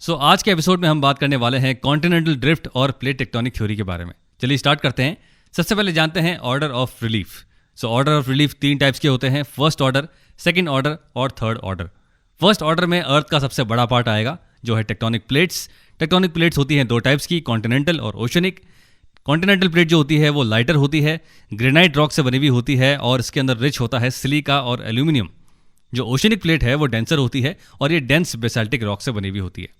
आज के एपिसोड में हम बात करने वाले हैं कॉन्टिनेंटल ड्रिफ्ट और प्लेट टेक्टोनिक थ्योरी के बारे में। चलिए स्टार्ट करते हैं। सबसे पहले जानते हैं order of relief. Order of relief 3 types के होते हैं, फर्स्ट ऑर्डर, सेकंड ऑर्डर और थर्ड ऑर्डर। फर्स्ट ऑर्डर में अर्थ का सबसे बड़ा पार्ट आएगा जो है टेक्टोनिक प्लेट्स। टेक्टोनिक प्लेट्स होती हैं 2 टाइप्स की, कॉन्टिनेंटल और ओशनिक। कॉन्टिनेंटल प्लेट जो होती है वो लाइटर होती है, ग्रेनाइट रॉक से बनी हुई होती है और इसके अंदर रिच होता है सिलिका और एल्यूमिनियम। जो ओशनिक प्लेट है वो डेंसर होती है और ये डेंस बेसाल्टिक रॉक से बनी हुई होती है।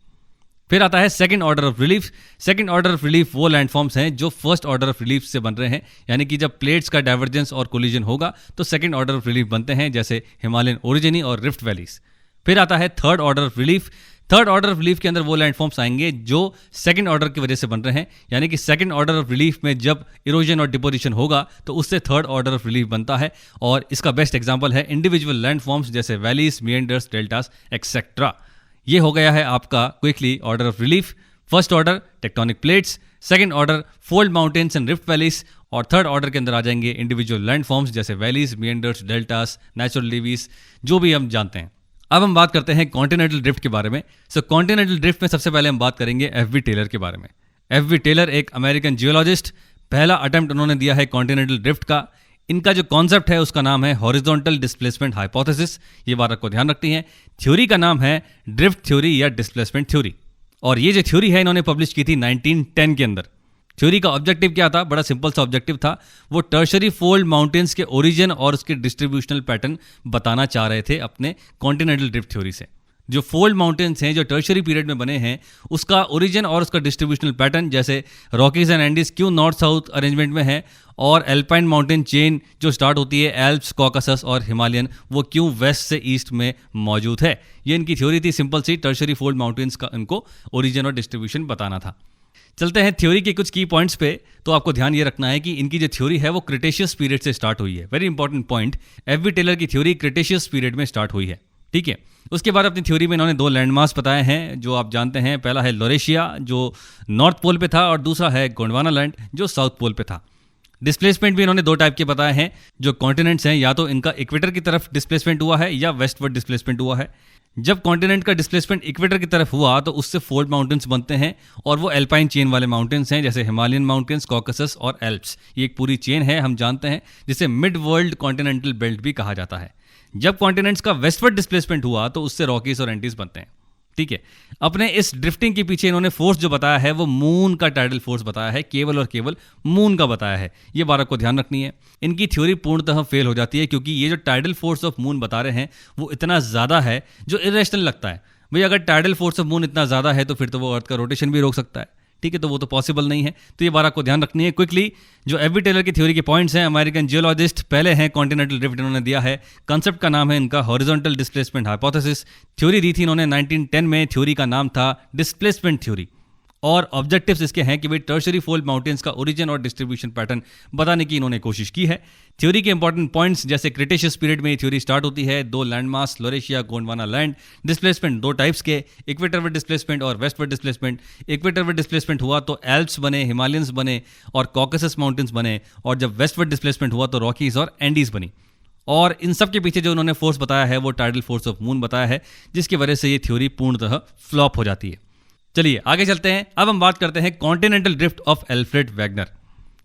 फिर आता है second order of relief. Second order of relief वो लैंडफॉर्म्स हैं जो फर्स्ट ऑर्डर ऑफ रिलीफ से बन रहे हैं, यानी कि जब प्लेट्स का डाइवर्जेंस और कोलिजन होगा तो सेकंड ऑर्डर ऑफ रिलीफ बनते हैं, जैसे हिमालयन ओरिजिनी और रिफ्ट वैलीज। फिर आता है third order of relief. Third order of relief के अंदर वो लैंडफॉर्म्स आएंगे जो सेकंड ऑर्डर की वजह से बन रहे हैं, यानी कि सेकंड ऑर्डर ऑफ रिलीफ में जब इरोजन और डिपोजिशन होगा तो उससे थर्ड ऑर्डर ऑफ रिलीफ बनता है। और इसका बेस्ट एग्जांपल है इंडिविजुअल लैंडफॉर्म्स जैसे वैलीज, मिएंडर्स, डेल्टास एक्सेट्रा। ये हो गया है आपका quickly order of relief. First order tectonic plates, second order fold mountains and rift valleys, और थर्ड ऑर्डर के अंदर आ जाएंगे इंडिविजुअल लैंडफॉर्म्स जैसे वैलीज, मिएंडर्स, डेल्टास, नेचुरल लीवीज, जो भी हम जानते हैं। अब हम बात करते हैं कॉन्टिनेंटल ड्रिफ्ट के बारे में। कॉन्टिनेंटल ड्रिफ्ट में सबसे पहले हम बात करेंगे एफ.बी. टेलर के बारे में। एफ.बी. टेलर एक अमेरिकन जियोलॉजिस्ट, पहला अटेम्प्ट उन्होंने दिया है कॉन्टिनेंटल ड्रिफ्ट का। इनका जो कॉन्सेप्ट है उसका नाम है हॉरिजॉन्टल डिस्प्लेसमेंट हाइपोथेसिस। ये बात आपको ध्यान रखनी है। थ्योरी का नाम है ड्रिफ्ट थ्योरी या डिस्प्लेसमेंट थ्योरी, और ये जो थ्योरी है इन्होंने पब्लिश की थी 1910 के अंदर। थ्योरी का ऑब्जेक्टिव क्या था? बड़ा सिंपल सा ऑब्जेक्टिव था। वो टर्शरी फोल्ड माउंटेन्स के ओरिजिन और उसके डिस्ट्रीब्यूशनल पैटर्न बताना चाह रहे थे अपने कॉन्टिनेंटल ड्रिफ्ट थ्योरी से। जो फोल्ड माउंटेन्स हैं जो टर्शरी पीरियड में बने हैं उसका ओरिजिन और उसका डिस्ट्रीब्यूशनल पैटर्न, जैसे रॉकीज एंड एंडीज क्यों नॉर्थ साउथ अरेंजमेंट में है, और एल्पाइन माउंटेन चेन जो स्टार्ट होती है एल्प्स, कॉकसस और हिमालयन, वो क्यों वेस्ट से ईस्ट में मौजूद है। ये इनकी थ्योरी थी, सिंपल सी टर्शरी फोल्ड माउंटेन्स का इनको ओरिजिन और डिस्ट्रीब्यूशन बताना था। चलते हैं थ्योरी के कुछ की पॉइंट्स पे। तो आपको ध्यान ये रखना है कि इनकी जो थ्योरी है वो क्रिटेशियस पीरियड से स्टार्ट हुई है। Very important point, FB. Taylor की थ्योरी क्रिटेशियस पीरियड में स्टार्ट हुई है, ठीक है। उसके बाद अपनी थ्योरी में इन्होंने 2 लैंडमार्क्स बताए हैं जो आप जानते हैं। पहला है लोरेशिया जो नॉर्थ पोल पे था और दूसरा है गोंडवाना लैंड जो साउथ पोल पे था। डिस्प्लेसमेंट भी इन्होंने 2 टाइप के बताए हैं। जो कॉन्टिनेंट्स हैं या तो इनका इक्वेटर की तरफ डिस्प्लेसमेंट हुआ है या वेस्टवर्ड डिस्प्लेसमेंट हुआ है। जब कॉन्टिनेंट का डिस्प्लेसमेंट इक्वेटर की तरफ हुआ तो उससे फोल्ड माउंटेन्स बनते हैं, और वो एल्पाइन चेन वाले माउंटेन्स हैं जैसे हिमालयन माउंटेन्स, कॉकसस और एल्प्स। ये एक पूरी चेन है, हम जानते हैं, जिसे मिड वर्ल्ड कॉन्टिनेंटल बेल्ट भी कहा जाता है। जब कॉन्टिनेंट्स का वेस्टवर्ड डिस्प्लेसमेंट हुआ तो उससे रॉकीज और एंडीज बनते हैं, ठीक है। अपने इस ड्रिफ्टिंग के पीछे इन्होंने फोर्स जो बताया है वो मून का टाइडल फोर्स बताया है, केवल और केवल मून का बताया है। ये बात आपको ध्यान रखनी है। इनकी थ्योरी पूर्णतः फेल हो जाती है क्योंकि ये जो टाइडल फोर्स ऑफ मून बता रहे हैं वो इतना ज़्यादा है जो इरेशनल लगता है। भाई अगर टाइडल फोर्स ऑफ मून इतना ज़्यादा है तो फिर तो वो अर्थ का रोटेशन भी रोक सकता है, ठीक है, तो वो तो पॉसिबल नहीं है। तो ये बात आपको ध्यान रखनी है। क्विकली जो एफ.बी. टेलर की थ्योरी के पॉइंट्स हैं, अमेरिकन जियोलॉजिस्ट, पहले हैं कॉन्टिनेंटल ड्रिफ्ट इन्होंने दिया है। कंसेप्ट का नाम है इनका हॉरिजॉन्टल डिस्प्लेसमेंट हाइपोथेसिस। थ्योरी दी थी इन्होंने 1910 में, थ्योरी का नाम था डिस्प्लेसमेंट थ्योरी। और ऑब्जेक्टिव्स इसके हैं कि भाई टर्शरी फोल्ड माउंटेन्स का ओरिजिन और डिस्ट्रीब्यूशन पैटर्न बताने की इन्होंने कोशिश की है। थ्योरी के इंपॉर्टेंट पॉइंट्स जैसे क्रिटेशियस पीरियड में ये थ्योरी स्टार्ट होती है। 2 landmarks Laurasia, Gondwana land. Displacement 2 types के, इक्वेटरवर्ड डिस्प्लेसमेंट और वेस्टवर्ड डिस्प्लेसमेंट। इक्वेटरवर्ड डिस्प्लेसमेंट हुआ तो एल्प्स बने, हिमालयंस बने और कॉकसस माउंटेन्स बने, और जब वेस्टवर्ड डिस्प्लेसमेंट हुआ तो रॉकीज और एंडीज बनी। और इन सब के पीछे जो उन्होंने फोर्स बताया है वो टाइडल फोर्स ऑफ मून बताया है, जिसकी वजह से ये थ्योरी पूर्णतः फ्लॉप हो जाती है। चलिए आगे चलते हैं। अब हम बात करते हैं continental drift of Alfred Wagner.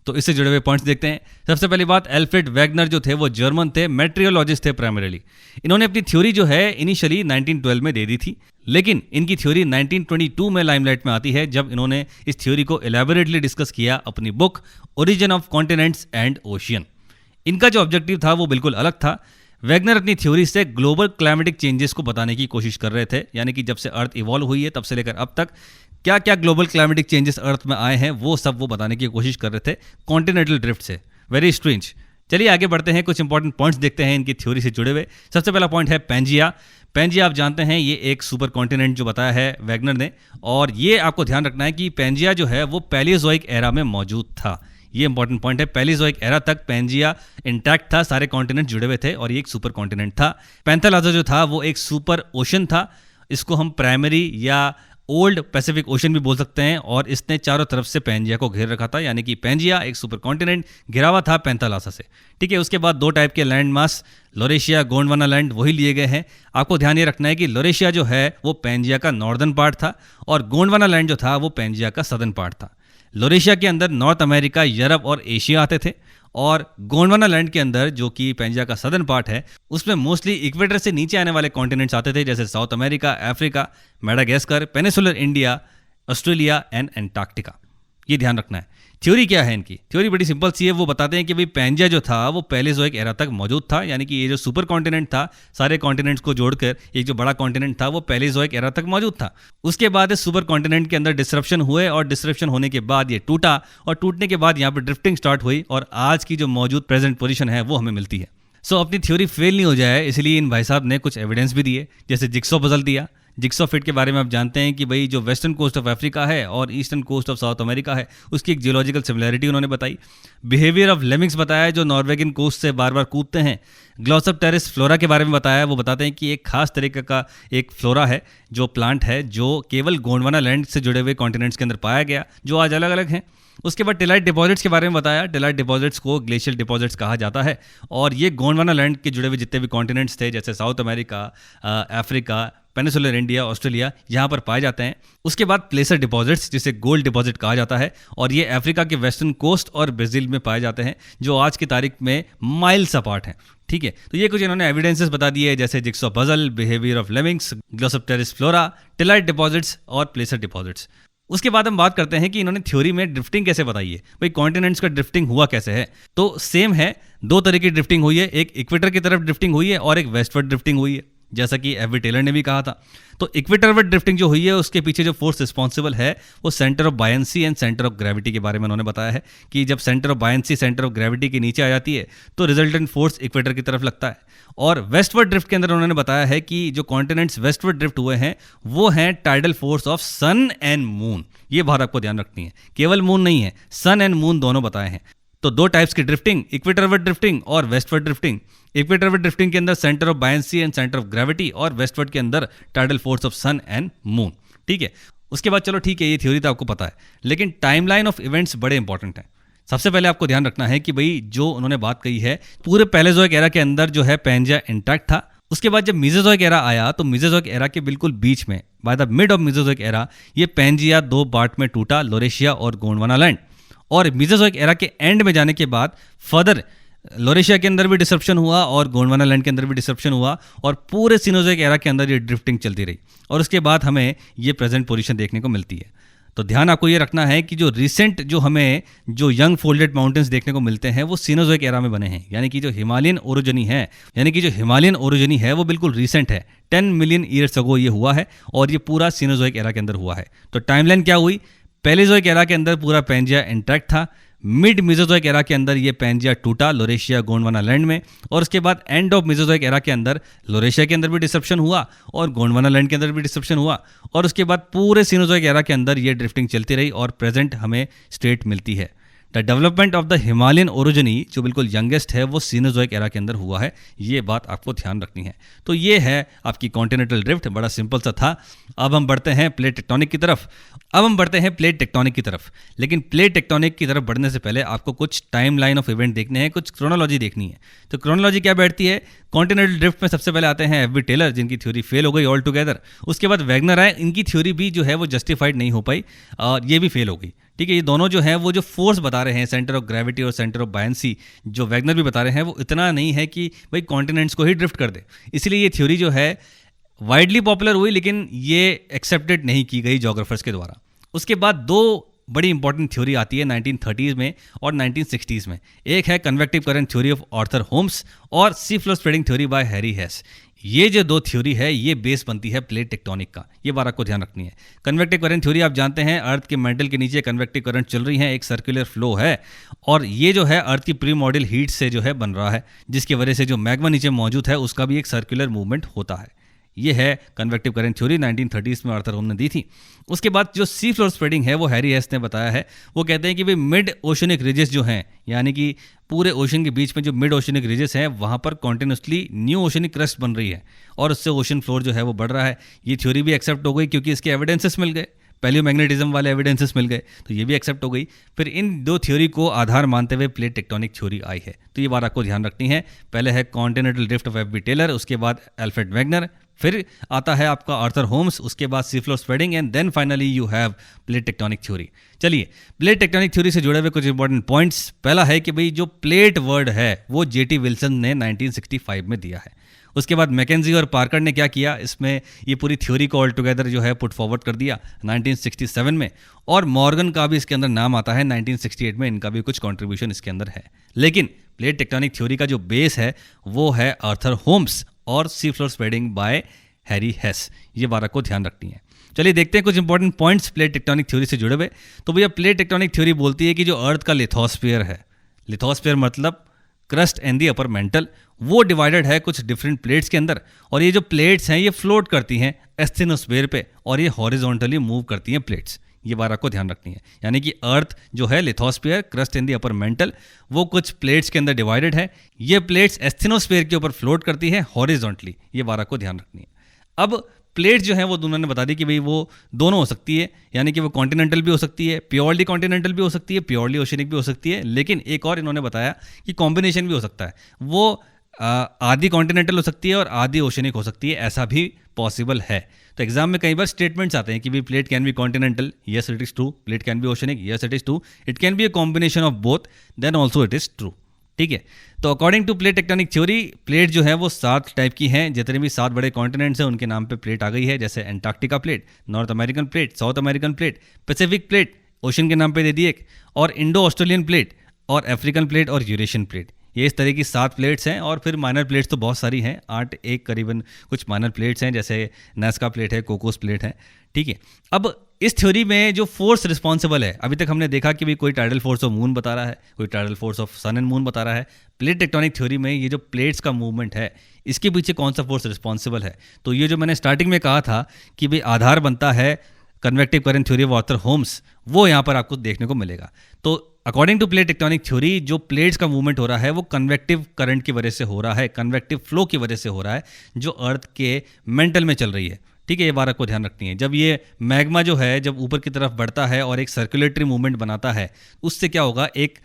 तो इससे जुड़े हुए पॉइंट्स देखते हैं। सबसे पहली बात, एल्फ्रेड वैगनर जो थे वो जर्मन थे, मेट्रियोलॉजिस्ट थे प्राइमरीली। इन्होंने अपनी थ्योरी जो है इनिशियली 1912 में दे दी थी, लेकिन इनकी थ्योरी 1922 में लाइमलाइट में आती है जब इन्होंने इस थ्योरी को एलैबोरेटली डिस्कस किया अपनी book origin of continents and ocean. इनका जो ऑब्जेक्टिव था वो बिल्कुल अलग था। वैगनर अपनी थ्योरी से ग्लोबल क्लाइमेटिक चेंजेस को बताने की कोशिश कर रहे थे, यानी कि जब से अर्थ इवॉल्व हुई है तब से लेकर अब तक क्या क्या ग्लोबल क्लाइमेटिक चेंजेस अर्थ में आए हैं वो सब वो बताने की कोशिश कर रहे थे कॉन्टिनेंटल ड्रिफ्ट से। Very strange. चलिए आगे बढ़ते हैं, कुछ इंपॉर्टेंट पॉइंट्स देखते हैं इनकी थ्योरी से जुड़े हुए। सबसे पहला पॉइंट है पेंजिया। पेंजिया आप जानते हैं ये एक सुपर कॉन्टिनेंट जो बताया है वैगनर ने, और ये आपको ध्यान रखना है कि पेंजिया जो है वो पैलियोजोइक एरा में मौजूद था। ये इंपॉर्टेंट पॉइंट है। पैलियोजोइक एरा तक पेंजिया इंटैक्ट था, सारे कॉन्टिनेंट जुड़े हुए थे और ये एक सुपर कॉन्टिनेंट था। पैंथालाजा जो था वो एक सुपर ओशन था। इसको हम प्राइमरी या ओल्ड पैसिफिक ओशन भी बोल सकते हैं, और इसने चारों तरफ से पैंजिया को घेर रखा था, यानी कि पैंजिया एक सुपर कॉन्टिनेंट घिरा हुआ था पैंथालासा से। ठीक है, उसके बाद 2 टाइप के land mass Laurasia, Gondwana land, वही लिए गए हैं। आपको ध्यान ये रखना है कि लोरेशिया जो है वो पैंजिया का नॉर्दर्न पार्ट था, और गोंडवाना लैंड जो था वो पैंजिया का सदर्न पार्ट था। लोरेशिया के अंदर नॉर्थ अमेरिका, यूरोप और एशिया आते थे, और गोंडवाना लैंड के अंदर जो कि पैंजिया का सदर्न पार्ट है उसमें मोस्टली इक्वेटर से नीचे आने वाले कॉन्टिनेंट्स आते थे, जैसे south America, Africa, Madagascar, peninsular India, Australia and Antarctica. ये ध्यान रखना है। थ्योरी क्या है इनकी? थ्योरी बड़ी सिंपल सी है। वो बताते हैं कि भाई पैंजिया जो था वो पैलेजोइक एरा तक मौजूद था, यानी कि ये जो सुपर कॉन्टिनेंट था, सारे कॉन्टिनेंट्स को जोड़कर एक जो बड़ा कॉन्टिनेंट था वो पैलेजोइक एरा तक मौजूद था। उसके बाद इस सुपर कॉन्टिनेंट के अंदर डिस्रप्शन हुए, और डिस्रप्शन होने के बाद ये टूटा, और टूटने के बाद यहाँ पर ड्रिफ्टिंग स्टार्ट हुई, और आज की जो मौजूद प्रेजेंट पोजीशन है वो हमें मिलती है। अपनी थ्योरी फेल नहीं हो जाए इसलिए इन भाई साहब ने कुछ एविडेंस भी दिए, जैसे जिक्सॉ पजल दिया। जिक्सॉ फिट के बारे में आप जानते हैं कि भाई जो वेस्टर्न कोस्ट ऑफ अफ्रीका है और eastern coast of South America है उसकी एक जियोलॉजिकल सिमिलरिटी उन्होंने बताई। बिहेवियर ऑफ लेमिंग्स बताया जो नॉर्वेगियन कोस्ट से बार बार कूदते हैं। ग्लॉसोप्टेरिस फ्लोरा के बारे में बताया, वो बताते हैं कि एक खास तरीके का एक फ्लोरा है, जो प्लांट है जो केवल गोंडवाना लैंड से जुड़े हुए कॉन्टिनेंट्स के अंदर पाया गया, जो आज अलग अलग हैं। उसके बाद टिलाइट डिपॉजिट्स के बारे में बताया। टिलाइट डिपॉजिट्स को ग्लेशियल डिपॉजिट्स कहा जाता है, और ये गोंडवाना लैंड के जुड़े हुए जितने भी कॉन्टिनेंट्स थे, जैसे south America, Africa, peninsular India, Australia, यहाँ पर पाए जाते हैं। उसके बाद प्लेसर डिपॉजिट्स, जिसे गोल्ड डिपॉजिट कहा जाता है, और ये अफ्रीका के वेस्टर्न कोस्ट और ब्राज़ील में पाए जाते हैं, जो आज की तारीख में माइल्स अपार्ट हैं। ठीक है, तो ये कुछ इन्होंने एविडेंसेस बता दिए, जैसे jigsaw puzzle, behaviour of lemmings, glossopteris flora, tillite deposits और प्लेसर डिपॉजिट्स। उसके बाद हम बात करते हैं कि इन्होंने थ्योरी में ड्रिफ्टिंग कैसे बताई है, भाई कॉन्टिनेंट्स का ड्रिफ्टिंग हुआ कैसे है। तो सेम है, 2 तरह की ड्रिफ्टिंग हुई है, एक इक्वेटर की तरफ ड्रिफ्टिंग हुई है और एक वेस्टवर्ड ड्रिफ्टिंग हुई है, जैसा कि एफ.वी. टेलर ने भी कहा था। तो इक्वेटरवर्ड ड्रिफ्टिंग जो हुई है उसके पीछे जो फोर्स रिस्पॉन्सिबल है वो centre of buoyancy and centre of gravity के बारे में उन्होंने बताया है कि जब centre of buoyancy centre of gravity के नीचे आ जाती है तो रिजल्टेंट फोर्स इक्वेटर की तरफ लगता है। और वेस्टवर्ड ड्रिफ्ट के अंदर उन्होंने बताया है कि जो कॉन्टिनेंट्स वेस्टवर्ड ड्रिफ्ट हुए हैं वो हैं tidal force of sun and moon. ये बात आपको ध्यान रखनी है, केवल मून नहीं है, सन एंड मून दोनों बताए हैं। तो 2 टाइप्स की ड्रिफ्टिंग, इक्वेटरवर्ड ड्रिफ्टिंग और वेस्टवर्ड ड्रिफ्टिंग। इक्वेटरवर्ड ड्रिफ्टिंग के अंदर centre of buoyancy and centre of gravity, और वेस्टवर्ड के अंदर tidal force of sun and moon. ठीक है, उसके बाद चलो ठीक है, ये थ्योरी तो आपको पता है, लेकिन टाइमलाइन ऑफ इवेंट्स बड़े इंपॉर्टेंट है। सबसे पहले आपको ध्यान रखना है कि भाई जो उन्होंने बात कही है, पूरे पैलेजोइक एरा के अंदर जो है पैंजिया इंटैक्ट था। उसके बाद जब मेसोजोइक एरा आया तो मेसोजोइक एरा के बिल्कुल बीच में, by the mid of Mesozoic era, ये पैंजिया 2 पार्ट में टूटा, लोरेशिया और गोंडवाना लैंड। और मेसोजोइक एरा के एंड में जाने के बाद फर्दर लोरेशिया के अंदर भी डिसरप्शन हुआ और गोंडवाना लैंड के अंदर भी डिसरप्शन हुआ, और पूरे सिनोजोइक एरा के अंदर ये ड्रिफ्टिंग चलती रही, और उसके बाद हमें ये प्रेजेंट पोजीशन देखने को मिलती है। तो ध्यान आपको ये रखना है कि जो रिसेंट जो हमें जो यंग फोल्डेड माउंटेन्स देखने को मिलते हैं वो सिनोजोइक एरा में बने हैं, यानी कि जो हिमालयन ओरिजिनी है वो बिल्कुल रिसेंट है, 10 मिलियन ईयर्स अगो ये हुआ है, और ये पूरा सिनोजोइक एरा के अंदर हुआ है। तो टाइमलाइन क्या हुई, पैलेजोइक एरा के अंदर पूरा पैंजिया इंटैक्ट था, मिड मेसोजोइक एरा के अंदर ये पैंजिया टूटा लोरेशिया गोंडवाना लैंड में, और उसके बाद एंड ऑफ मेसोजोइक एरा के अंदर लोरेशिया के अंदर भी डिसरप्शन हुआ और गोंडवाना लैंड के अंदर भी डिसरप्शन हुआ, और उसके बाद पूरे सिनोजोइक एरा के अंदर ये ड्रिफ्टिंग चलती रही, और प्रेजेंट हमें स्टेट मिलती है। The development of the Himalayan orogeny जो बिल्कुल यंगेस्ट है वो सिनोजोइक एरा के अंदर हुआ है, ये बात आपको ध्यान रखनी है। तो ये है आपकी कॉन्टिनेंटल ड्रिफ्ट, बड़ा सिंपल सा था। अब हम बढ़ते हैं प्लेट टेक्टोनिक की तरफ। लेकिन प्लेट टेक्टोनिक की तरफ बढ़ने से पहले आपको कुछ टाइम लाइन ऑफ इवेंट देखने हैं, कुछ क्रोनोलॉजी देखनी है। तो क्रोनोलॉजी क्या बैठती है, कॉन्टिनेंटल ड्रिफ्ट में सबसे पहले आते हैं एफ.वी. टेलर, जिनकी थ्योरी फेल हो गई ऑल टुगेदर। उसके बाद वैगनर आए, इनकी थ्योरी भी जो है वो जस्टिफाइड नहीं हो पाई, और ये भी फेल हो गई। ठीक है, ये दोनों जो हैं वो जो फोर्स बता रहे हैं, सेंटर ऑफ ग्रेविटी और सेंटर ऑफ बायंसी, जो वैगनर भी बता रहे हैं, वो इतना नहीं है कि भाई कॉन्टिनेंट्स को ही ड्रिफ्ट कर दे। इसलिए ये थ्योरी जो है वाइडली पॉपुलर हुई, लेकिन ये एक्सेप्टेड नहीं की गई जोग्राफर्स के द्वारा। उसके बाद 2 बड़ी इंपॉर्टेंट थ्योरी आती है 1930s में और 1960s में। एक है convective current theory of Arthur Holmes और sea floor spreading theory by Harry Hess. ये जो 2 थ्योरी है ये बेस बनती है प्लेट टेक्टोनिक का, ये बात आपको ध्यान रखनी है। कन्वेक्टिव करंट थ्योरी आप जानते हैं, अर्थ के मेंटल के नीचे कन्वेक्टिव करंट चल रही है, एक सर्कुलर फ्लो है, और ये जो है अर्थ की प्रीमोडियल हीट से जो है बन रहा है, जिसकी वजह से जो मैग्मा नीचे मौजूद है उसका भी एक सर्कुलर मूवमेंट होता है। ये है कन्वेक्टिव करंट थ्योरी, 1930s में आर्थर होम ने दी थी। उसके बाद जो सी फ्लोर स्प्रेडिंग है वो हैरी हेस ने बताया है। वो कहते हैं कि भाई मिड ओशनिक रिजेस जो हैं, यानी कि पूरे ओशन के बीच में जो मिड ओशनिक रिजेस हैं वहाँ पर कॉन्टिन्यूसली न्यू ओशनिक क्रस्ट बन रही है और उससे ओशन फ्लोर जो है वो बढ़ रहा है। ये थ्योरी भी एक्सेप्ट हो गई क्योंकि इसके एविडेंसेस मिल गए, पैलियोमैग्नेटिज्म वाले एविडेंसेस मिल गए, तो ये भी एक्सेप्ट हो गई। फिर इन दो थ्योरी को आधार मानते हुए प्लेट टेक्टोनिक थ्योरी आई है। तो ये बात आपको ध्यान रखनी है। पहले है continental drift of F B Taylor, उसके बाद एल्फ्रेड वेगनर, फिर आता है आपका आर्थर होम्स, उसके बाद sea floor spreading and then finally you have plate tectonic theory. चलिए प्लेट टेक्टोनिक थ्योरी से जुड़े हुए कुछ इंपॉर्टेंट पॉइंट्स। पहला है कि भाई जो प्लेट वर्ड है वो जेटी विल्सन ने 1965 में दिया है। उसके बाद मैकेंजी और पार्कर ने क्या किया, इसमें ये पूरी थ्योरी को ऑल टुगेदर जो है पुट फॉरवर्ड कर दिया 1967 में, और मॉर्गन का भी इसके अंदर नाम आता है 1968 में, इनका भी कुछ कंट्रीब्यूशन इसके अंदर है। लेकिन प्लेट टेक्टोनिक थ्योरी का जो बेस है वो है आर्थर होम्स और सी floor spreading bye Harry Hess. ये बात को ध्यान रखनी है। चलिए देखते हैं कुछ important points plate tectonic theory से जुड़े हुए। तो भैया प्लेट टेक्टोनिक थ्योरी बोलती है कि जो अर्थ का लिथोस्फीयर है, लिथोस्फीयर मतलब crust and the upper mantle, वो डिवाइडेड है कुछ डिफरेंट प्लेट्स के अंदर, और ये जो प्लेट्स हैं ये फ्लोट करती हैं एस्थेनोस्फीयर पे और ये हॉरिजॉन्टली मूव करती हैं प्लेट्स। ये बात आपको ध्यान रखनी है। यानी कि अर्थ जो है lithosphere, crust and the upper mantle, वो कुछ प्लेट्स के अंदर डिवाइडेड है। ये प्लेट्स एस्थेनोस्फीयर के ऊपर फ्लोट करती है हॉरिजॉन्टली। ये बात आपको ध्यान रखनी है। अब प्लेट जो है वो दोनों ने बता दी कि भाई वो दोनों हो सकती है, यानी कि वो कॉन्टिनेंटल भी हो सकती है, प्योरली कॉन्टिनेंटल भी हो सकती है, प्योरली ओशनिक भी हो सकती है। लेकिन एक और इन्होंने बताया कि कॉम्बिनेशन भी हो सकता है, वो आधी कॉन्टिनेंटल हो सकती है और आधी ओशनिक हो सकती है, ऐसा भी पॉसिबल है। तो एग्जाम में कई बार स्टेटमेंट्स आते हैं कि भाई plate can be continental, yes it is true, plate can be oceanic, yes it is true, it can be a combination of both, then also it is true. ठीक है, तो according to plate tectonic theory plate जो है वो 7 type की हैं। जितने भी 7 बड़े कॉन्टिनेंट्स हैं उनके नाम पे प्लेट आ गई है, जैसे Antarctica plate, north American plate, south American plate, Pacific plate ocean के नाम पे दे दी एक, और इंडो ऑस्ट्रेलियन प्लेट, और अफ्रीकन प्लेट, और यूरेशियन प्लेट। ये इस तरह की 7 प्लेट्स हैं। और फिर माइनर प्लेट्स तो बहुत सारी हैं, 8 एक करीबन कुछ माइनर प्लेट्स हैं, जैसे नास्का प्लेट है, कोकोस प्लेट है। ठीक है, अब इस थ्योरी में जो फोर्स रिस्पॉन्सिबल है, अभी तक हमने देखा कि भाई कोई टाइडल फोर्स ऑफ मून बता रहा है, कोई tidal force of sun and moon बता रहा है। प्लेट टेक्टोनिक थ्योरी में ये जो प्लेट्स का मूवमेंट है, इसके पीछे कौन सा फोर्स रिस्पॉन्सिबल है? तो ये जो मैंने स्टार्टिंग में कहा था कि भाई आधार बनता है convective current theory of Arthur Holmes, वो यहाँ पर आपको देखने को मिलेगा। तो according to plate tectonic theory जो प्लेट्स का मूवमेंट हो रहा है वो कन्वेक्टिव करंट की वजह से हो रहा है, कन्वेक्टिव फ्लो की वजह से हो रहा है, जो अर्थ के मेंटल में चल रही है। ठीक है, ये बात आपको ध्यान रखनी है। जब ये मैग्मा जो है जब ऊपर की तरफ बढ़ता है और एक सर्कुलेटरी मूवमेंट बनाता है, उससे क्या होगा, एक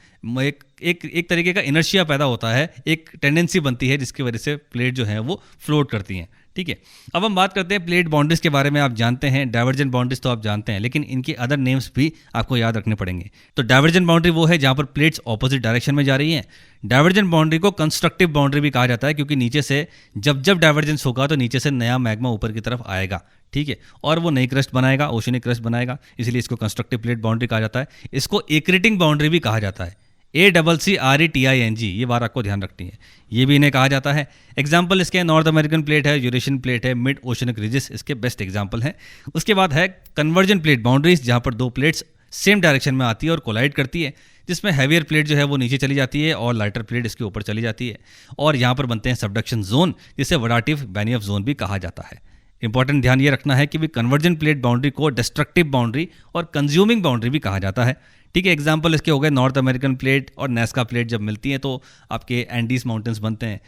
तरीके का इनर्शिया पैदा होता है, एक टेंडेंसी बनती है जिसकी वजह से प्लेट जो है वो फ्लोट करती हैं। ठीक है, अब हम बात करते हैं प्लेट बाउंड्रीज के बारे में। आप जानते हैं डाइवर्जेंट बाउंड्रीज तो आप जानते हैं, लेकिन इनके अदर नेम्स भी आपको याद रखने पड़ेंगे। तो डाइवर्जेंट बाउंड्री वो है जहां पर प्लेट्स ऑपोजिट डायरेक्शन में जा रही हैं। डाइवर्जेंट बाउंड्री को कंस्ट्रक्टिव बाउंड्री भी कहा जाता है, क्योंकि नीचे से जब डाइवर्जेंस होगा तो नीचे से नया मैग्मा ऊपर की तरफ आएगा। ठीक है, और वो नई क्रस्ट बनाएगा, ओशनिक क्रस्ट बनाएगा, इसलिए इसको कंस्ट्रक्टिव प्लेट बाउंड्री कहा जाता है। इसको एक्रेटिंग बाउंड्री भी कहा जाता है, ACCRETING, ये बात आपको ध्यान रखनी है। ये भी इन्हें कहा जाता है। एग्जाम्पल इसके नॉर्थ अमेरिकन प्लेट है, यूरेशियन प्लेट है, मिड ओशनिक रिजेस इसके बेस्ट एग्जाम्पल हैं। उसके बाद है कन्वर्जन प्लेट बाउंड्रीज, जहाँ पर 2 प्लेट्स सेम डायरेक्शन में आती है और कोलाइड करती है, जिसमें हैवियर प्लेट जो है वो नीचे चली जाती है और लाइटर प्लेट इसके ऊपर चली जाती है, और यहाँ पर बनते हैं सबडक्शन जोन, जिसे वडाटिव बेनियफ जोन भी कहा जाता है। इंपॉर्टेंट ध्यान ये रखना है कि भी कन्वर्जेंट प्लेट बाउंड्री को डिस्ट्रक्टिव बाउंड्री और कंज्यूमिंग बाउंड्री भी कहा जाता है। ठीक है, एग्जाम्पल इसके हो गए नॉर्थ अमेरिकन प्लेट और नास्का प्लेट जब मिलती हैं तो आपके एंडीज माउंटेन्स बनते हैं।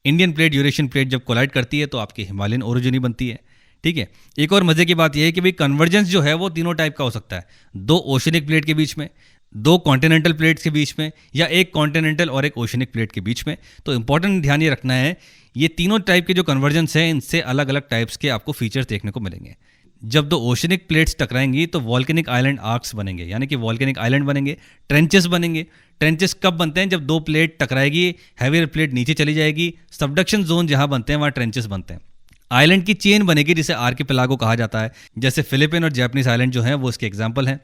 इंडियन प्लेट यूरेशियन प्लेट जब कोलाइड करती है तो आपकी हिमालयन ओरिजिन बनती है। ठीक है, एक और मजे की बात यह है कि भाई कन्वर्जेंस जो है वो तीनों टाइप का हो सकता है, 2 ओशनिक प्लेट के बीच में, 2 कॉन्टिनेंटल प्लेट्स के बीच में, या एक कॉन्टिनेंटल और एक ओशनिक प्लेट के बीच में। तो इंपॉर्टेंट ध्यान ये रखना है, ये तीनों टाइप के जो कन्वर्जेंस हैं इनसे अलग अलग टाइप्स के आपको फीचर्स देखने को मिलेंगे। जब 2 ओशनिक प्लेट्स टकराएंगी तो वॉल्केनिक आइलैंड आर्क्स बनेंगे, यानी कि वॉल्केनिक आइलैंड बनेंगे, ट्रेंचेस बनेंगे। ट्रेंचेस कब बनते हैं? जब 2 प्लेट टकराएगी, हैवियर प्लेट नीचे चली जाएगी, सबडक्शन जोन जहां बनते हैं वहां ट्रेंचेस बनते हैं। आइलैंड की चेन बनेगी जिसे आर्किपेलागो कहा जाता है, जैसे फिलिपिन और जापानीज आइलैंड जो हैं वो इसके एग्जाम्पल हैं।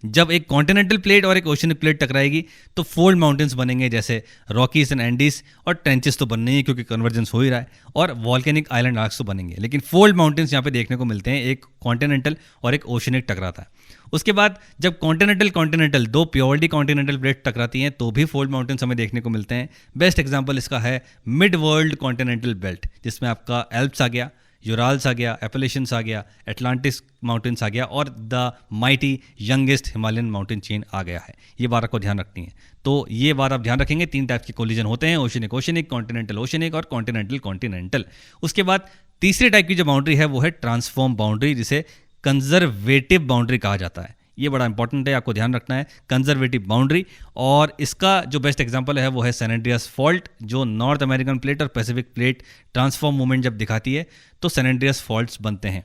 जब एक कॉन्टिनेंटल प्लेट और एक ओशनिक प्लेट टकराएगी तो फोल्ड माउंटेन्स बनेंगे, जैसे रॉकीज एंड एंडीज, और ट्रेंचेस तो बनने ही क्योंकि कन्वर्जेंस हो ही रहा है, और वॉल्केनिक आइलैंड आर्क्स तो बनेंगे। लेकिन फोल्ड माउंटेन्स यहाँ पे देखने को मिलते हैं, एक कॉन्टिनेंटल और एक ओशनिक टकराता है। उसके बाद जब कॉन्टिनेंटल 2 प्योरली कॉन्टिनेंटल प्लेट टकराती हैं तो भी फोल्ड माउंटेन्स हमें देखने को मिलते हैं। बेस्ट एग्जाम्पल इसका है मिड वर्ल्ड कॉन्टिनेंटल बेल्ट, जिसमें आपका एल्प्स आ गया, यूराल्स आ गया, एपेलेशियंस आ गया, एटलांटिस माउंटेन्स आ गया और the mighty youngest Himalayan mountain chain आ गया है। ये बात आपको ध्यान रखनी है। तो ये बात आप ध्यान रखेंगे, 3 टाइप्स के कोलिजन होते हैं, ओशनिक ओशनिक, कॉन्टिनेंटल ओशनिक और कॉन्टिनेंटल कॉन्टिनेंटल। उसके बाद तीसरे टाइप की जो बाउंड्री है वो है ट्रांसफॉर्म बाउंड्री, जिसे कंजर्वेटिव बाउंड्री कहा जाता है। ये बड़ा इंपॉर्टेंट है, आपको ध्यान रखना है, कंजर्वेटिव बाउंड्री। और इसका जो बेस्ट एग्जांपल है वो है सैन एंड्रियास फॉल्ट, जो नॉर्थ अमेरिकन प्लेट और पैसिफिक प्लेट ट्रांसफॉर्म मूवमेंट जब दिखाती है तो सैन एंड्रियास फॉल्ट्स बनते हैं।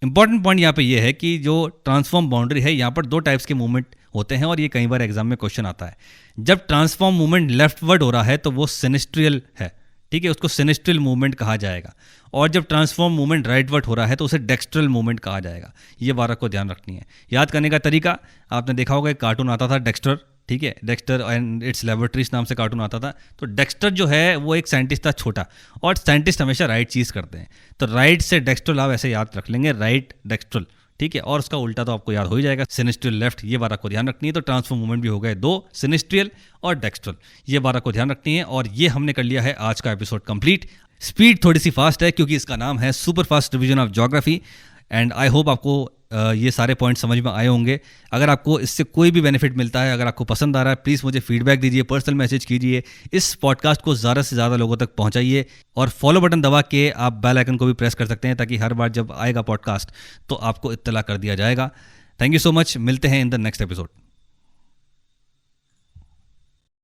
इंपॉर्टेंट पॉइंट यहाँ पे ये है कि जो ट्रांसफॉर्म बाउंड्री है, यहाँ पर 2 टाइप्स के मूवमेंट होते हैं और ये कई बार एग्जाम में क्वेश्चन आता है। जब ट्रांसफॉर्म मूवमेंट लेफ्टवर्ड हो रहा है तो वो सिनिस्ट्रियल है, ठीक है, उसको सिनिस्ट्रियल मूवमेंट कहा जाएगा। और जब ट्रांसफॉर्म मूवमेंट राइटवर्ड हो रहा है तो उसे डेक्स्ट्रल मूवमेंट कहा जाएगा। ये बात को ध्यान रखनी है। याद करने का तरीका, आपने देखा होगा एक कार्टून आता था डेक्स्टर, ठीक है, डेक्स्टर एंड इट्स लेबोरेटरीज नाम से कार्टून आता था। तो डेक्स्टर जो है वो एक साइंटिस्ट था छोटा, और साइंटिस्ट हमेशा राइट चीज़ करते हैं, तो राइट से डेक्स्ट्रल आप ऐसे याद रख लेंगे, राइट डेक्स्ट्रल, ठीक है, और उसका उल्टा तो आपको याद हो ही जाएगा, सिनिस्ट्रियल लेफ्ट। ये बात आपको ध्यान रखनी है। तो ट्रांसफॉर्म मूवमेंट भी हो गए 2, सिनिस्ट्रियल और डेक्स्ट्रल। ये बात आपको ध्यान रखनी है। और ये हमने कर लिया है आज का एपिसोड कंप्लीट। स्पीड थोड़ी सी फास्ट है क्योंकि इसका नाम है super fast revision of geography, and I hope आपको ये सारे पॉइंट समझ में आए होंगे। अगर आपको इससे कोई भी बेनिफिट मिलता है, अगर आपको पसंद आ रहा है, प्लीज़ मुझे फीडबैक दीजिए, पर्सनल मैसेज कीजिए, इस पॉडकास्ट को ज़्यादा से ज़्यादा लोगों तक पहुंचाइए, और फॉलो बटन दबा के आप बेल आइकन को भी प्रेस कर सकते हैं ताकि हर बार जब आएगा पॉडकास्ट तो आपको इत्तला कर दिया जाएगा। थैंक यू सो मच, मिलते हैं इन द नेक्स्ट एपिसोड।